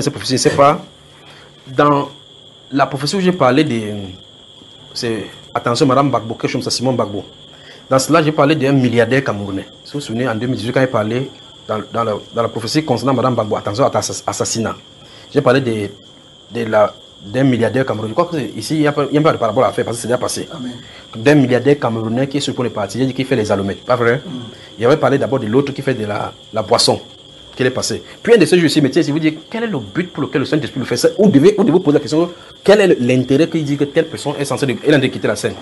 Cette prophétie, c'est pas dans la prophétie où j'ai parlé de. C'est attention, Madame Gbagbo, quelque chose comme ça, Simon Gbagbo. Dans cela, j'ai parlé d'un milliardaire camerounais. Si vous vous souvenez, en 2018, quand j'ai parlé dans la prophétie concernant Madame Gbagbo, attention à assassinat, j'ai parlé d'un milliardaire camerounais. Je crois que ici, il n'y a pas de parabole à faire parce que c'est déjà passé. D'un milliardaire camerounais qui est sur pour les partis, j'ai dit qu'il fait les allumettes, pas vrai? Il avait parlé d'abord de l'autre qui fait de la boisson, qui est passé. Puis un de ces jours ici, mais si vous dites, quel est le but pour lequel le Saint-Esprit le fait ça? Vous devez poser la question, quel est l'intérêt qu'il dit que telle personne est censée quitter la scène?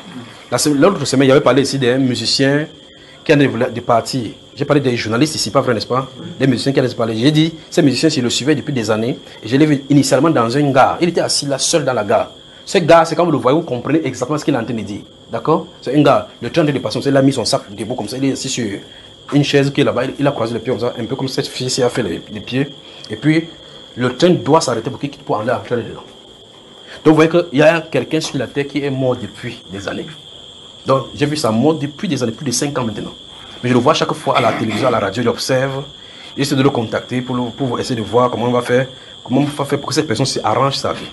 L'autre semaine, il avait parlé ici d'un musicien qui a des partis. J'ai parlé des journalistes ici, pas vrai, n'est-ce pas? Des musiciens qui avaient parlé. J'ai dit, ces musiciens, je le suivais depuis des années. Et je l'ai vu initialement dans une gare. Il était assis là, seul dans la gare. Ce gars, c'est quand vous le voyez, vous comprenez exactement ce qu'il est en train de dire. D'accord? C'est un gars, le train de passer, il a mis son sac debout comme ça. Il est assis sur une chaise qui est là-bas. Il a croisé les pieds comme ça, un peu comme cette fille-ci a fait les pieds. Et puis, le train doit s'arrêter pour qu'il quitte pour aller entrer dedans. Donc, vous voyez qu'il y a quelqu'un sur la terre qui est mort depuis des années. Donc, j'ai vu sa mort depuis des années, plus de 5 ans maintenant. Mais je le vois chaque fois à la télévision, à la radio, j'observe. J'essaie de le contacter pour essayer de voir comment on va faire pour que cette personne s'arrange sa vie.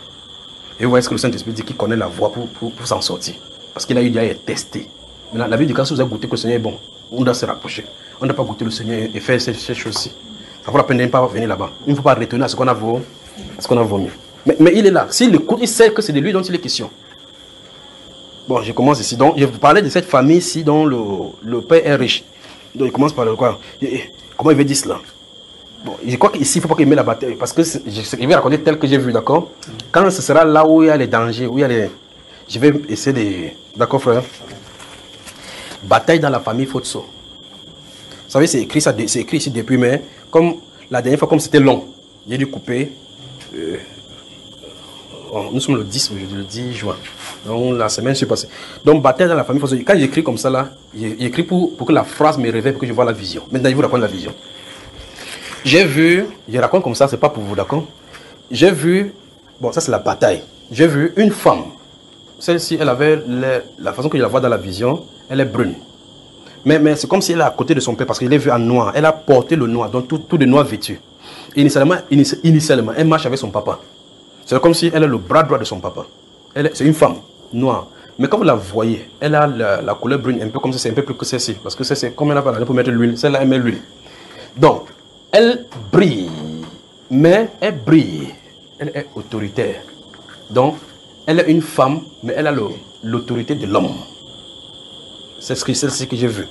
Et vous voyez ce que le Saint-Esprit dit qu'il connaît la voie pour s'en sortir. Parce qu'il a eu déjà testé. Maintenant, la Bible dit que quand vous avez goûté que le Seigneur est bon, on doit se rapprocher. On ne doit pas goûter le Seigneur et faire ces choses-ci. Ça vaut la peine de ne pas venir là-bas. Il ne faut pas retourner à ce qu'on a vomi. Mais il est là. S'il écoute, il sait que c'est de lui dont il est question. Bon, je commence ici. Donc, je vous parlais de cette famille ici dont le père est riche. Donc, il commence par le quoi? Comment il veut dire cela? Bon, je crois qu'ici, il ne faut pas qu'il mette la bataille. Parce que je vais raconter tel que j'ai vu, d'accord? Quand ce sera là où il y a les dangers, où il y a les... Je vais essayer de... D'accord, frère? Bataille dans la famille Fotso. Vous savez, c'est écrit ici depuis, mais comme la dernière fois, comme c'était long, j'ai dû couper. Nous sommes le 10 juin. Donc la semaine s'est passée. Donc bataille dans la famille Fotso. Quand j'écris comme ça là, j'écris pour que la phrase me réveille, pour que je vois la vision. Maintenant, je vous raconte la vision. J'ai vu, je raconte comme ça, c'est pas pour vous, d'accord? J'ai vu, bon, ça c'est la bataille. J'ai vu une femme. Celle-ci, elle avait la façon que je la vois dans la vision, elle est brune. Mais c'est comme si elle est à côté de son père, parce qu'il est vu en noir. Elle a porté le noir, donc tout de noir vêtu. Initialement, elle marche avec son papa. C'est comme si elle est le bras droit de son papa. C'est une femme noire. Mais quand vous la voyez, elle a la couleur brune, un peu comme ça, c'est un peu plus que celle-ci. Parce que c'est comme elle a parlé pour mettre l'huile. Celle-là, elle met l'huile. Donc, elle brille. Mais elle brille. Elle est autoritaire. Donc, elle est une femme, mais elle a l'autorité de l'homme. C'est ce que j'ai vu.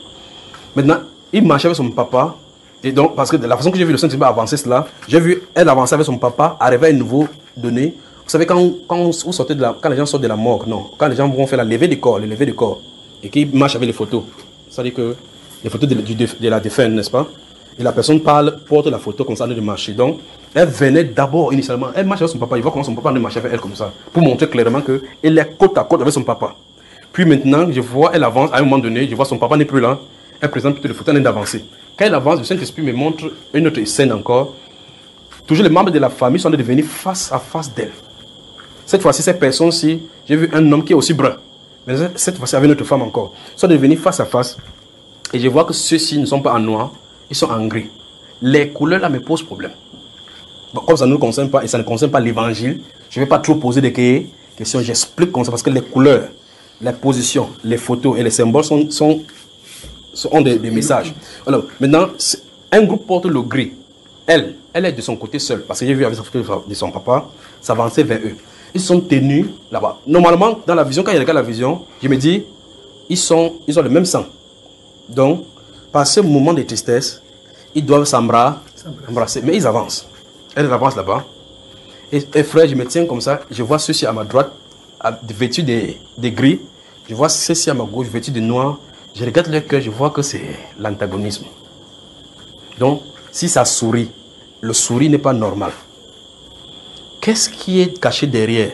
Maintenant, il marchait avec son papa. Et donc, parce que de la façon que j'ai vu le Saint-Esprit avancer cela, j'ai vu elle avancer avec son papa, arriver à un nouveau donné. Vous savez, quand les gens sortent de la mort, non, quand les gens vont faire le lever du corps, et qu'ils marchent avec les photos, c'est-à-dire que les photos de la défunte, n'est-ce pas? Et la personne porte la photo comme ça, de marcher. Donc, elle venait d'abord, initialement, elle marche avec son papa. Il voit comment son papa ne marche avec elle comme ça, pour montrer clairement qu'elle est côte à côte avec son papa. Puis maintenant, je vois, elle avance, à un moment donné, je vois son papa n'est plus là. Elle présente plutôt les photos, elle est d'avancer. Quand elle avance, le Saint-Esprit me montre une autre scène encore. Toujours les membres de la famille sont devenus face à face d'elle. Cette fois-ci, cette personne-ci, j'ai vu un homme qui est aussi brun. Mais cette fois-ci, avec une autre femme encore. Ils sont devenus face à face. Et je vois que ceux-ci ne sont pas en noir, ils sont en gris. Les couleurs là me posent problème. Bon, comme ça ne nous concerne pas et ça ne concerne pas l'évangile, je ne vais pas trop poser des questions. J'explique comme ça parce que les couleurs, les positions, les photos et les symboles ont des messages. Alors, maintenant, un groupe porte le gris. Elle est de son côté seule parce que j'ai vu avec sa photo de son papa s'avancer vers eux. Ils sont tenus là-bas. Normalement, dans la vision, quand il regarde la vision, je me dis, ils ont le même sang. Donc, par ce moment de tristesse, ils doivent s'embrasser. Mais ils avancent. Elle avance là-bas. Et frère, je me tiens comme ça. Je vois ceux-ci à ma droite, vêtus de gris. Je vois ceux-ci à ma gauche, vêtus de noir. Je regarde leur cœur, je vois que c'est l'antagonisme. Donc, si ça sourit, le sourire n'est pas normal. Qu'est-ce qui est caché derrière?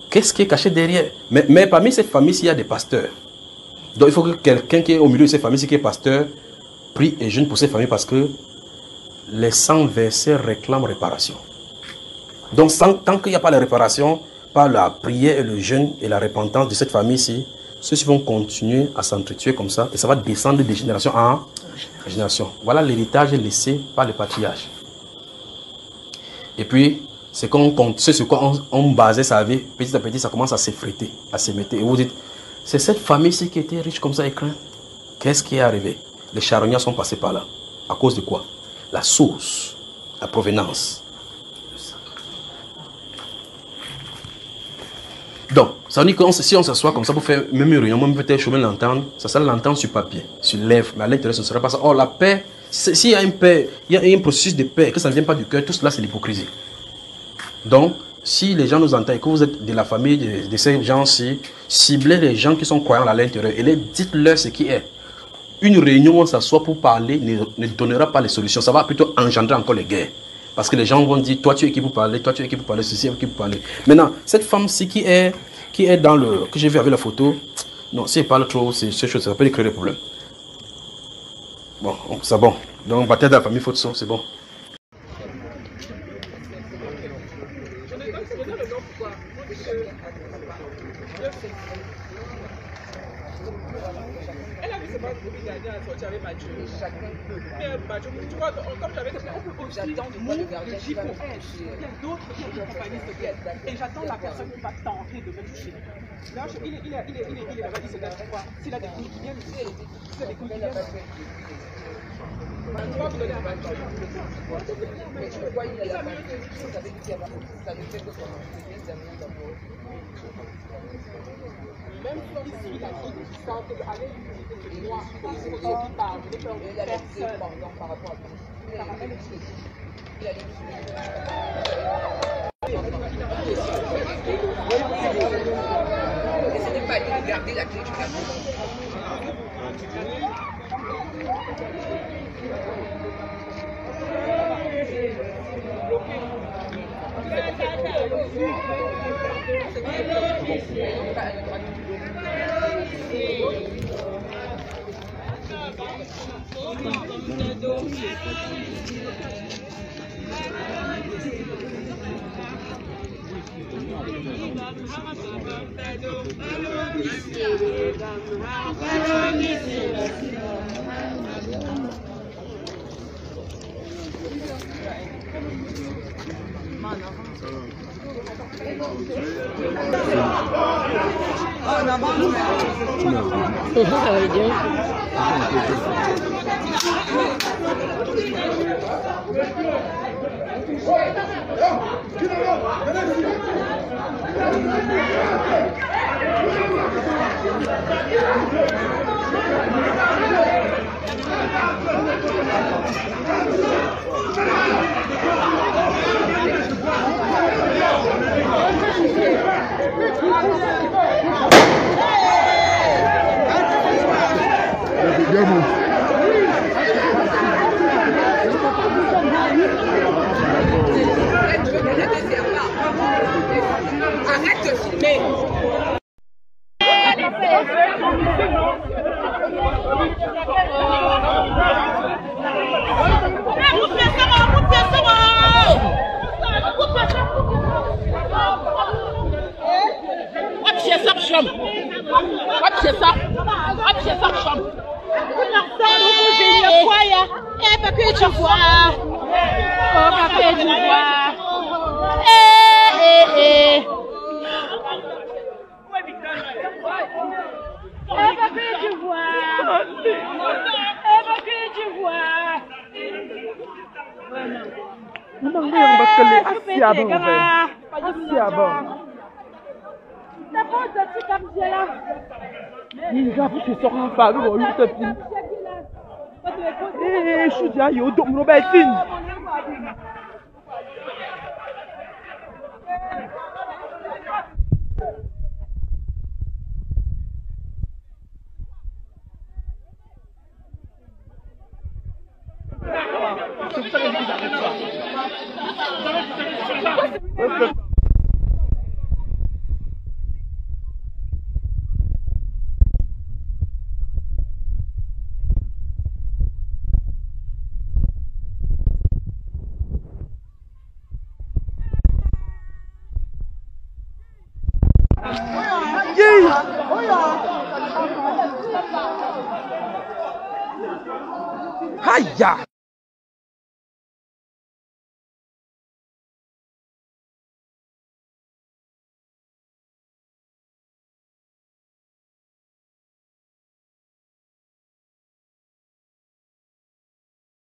Qu'est-ce qui est caché derrière? Mais parmi cette famille, il y a des pasteurs. Donc il faut que quelqu'un qui est au milieu de cette famille, qui est pasteur, prie et jeûne pour cette famille parce que les sangs versés réclament réparation. Donc tant qu'il n'y a pas la réparation, par la prière et le jeûne et la repentance de cette famille-ci, ceux-ci vont continuer à s'entretuer comme ça et ça va descendre de génération en génération. Voilà l'héritage laissé par le patriarche. Et puis, c'est ce quoi on basait sa vie. Petit à petit, ça commence à s'effriter, à s'émettre. Et vous dites, c'est cette famille-ci qui était riche comme ça, écrin. Qu'est-ce qui est arrivé? Les charognards sont passés par là. À cause de quoi? La source, la provenance. Donc, ça veut dire que si on s'assoit comme ça pour faire même une réunion, même peut-être chemin l'entendre, ça sera l'entendre sur papier, sur lèvres, mais à l'intérieur, ce ne sera pas ça. Or, la paix, s'il y a une paix, il y a un processus de paix, que ça ne vient pas du cœur, tout cela, c'est l'hypocrisie. Donc, si les gens nous entendent et que vous êtes de la famille de ces gens-ci, ciblez les gens qui sont croyants à l'intérieur et dites-leur ce qui est. Une réunion où on s'assoit pour parler ne donnera pas les solutions, ça va plutôt engendrer encore les guerres. Parce que les gens vont dire, toi tu es qui pour parler, toi tu es qui pour parler, ceci est qui pour parler. Maintenant, cette femme-ci qui est dans le, que j'ai vu avec la photo, non, si elle parle trop, c'est ces choses, ça peut lui créer des problèmes. Bon, c'est bon. Donc, bataille de la famille, faute son, c'est bon. Elle a vu ses parents depuis dernier à sortir avec Mathieu. Chacun peut. Mais Mathieu, tu vois, comme j'avais dit, on peut aussi j'attends de voir le gardien qui va me il y a d'autres compagnies secrètes. Et j'attends la personne qui va tenter de me toucher. Là, il est là-bas, il se garde quoi? S'il a des couilles qui viennent, s'il a des couilles qui viennent. Tu vas me donner un bac. Mais tu vois, il a la main. Ça veut dire qu'il y a ça ne fait que commencer des amis d'amour. Même si il a dit qu'il sortait aller lui moi, comme c'est ceux qui parlent, de peur de personne. Par rapport à tout. Il a et ce n'est pas dit de garder la clé du camion. Ça va bien. Arrête de filmer. Aïe!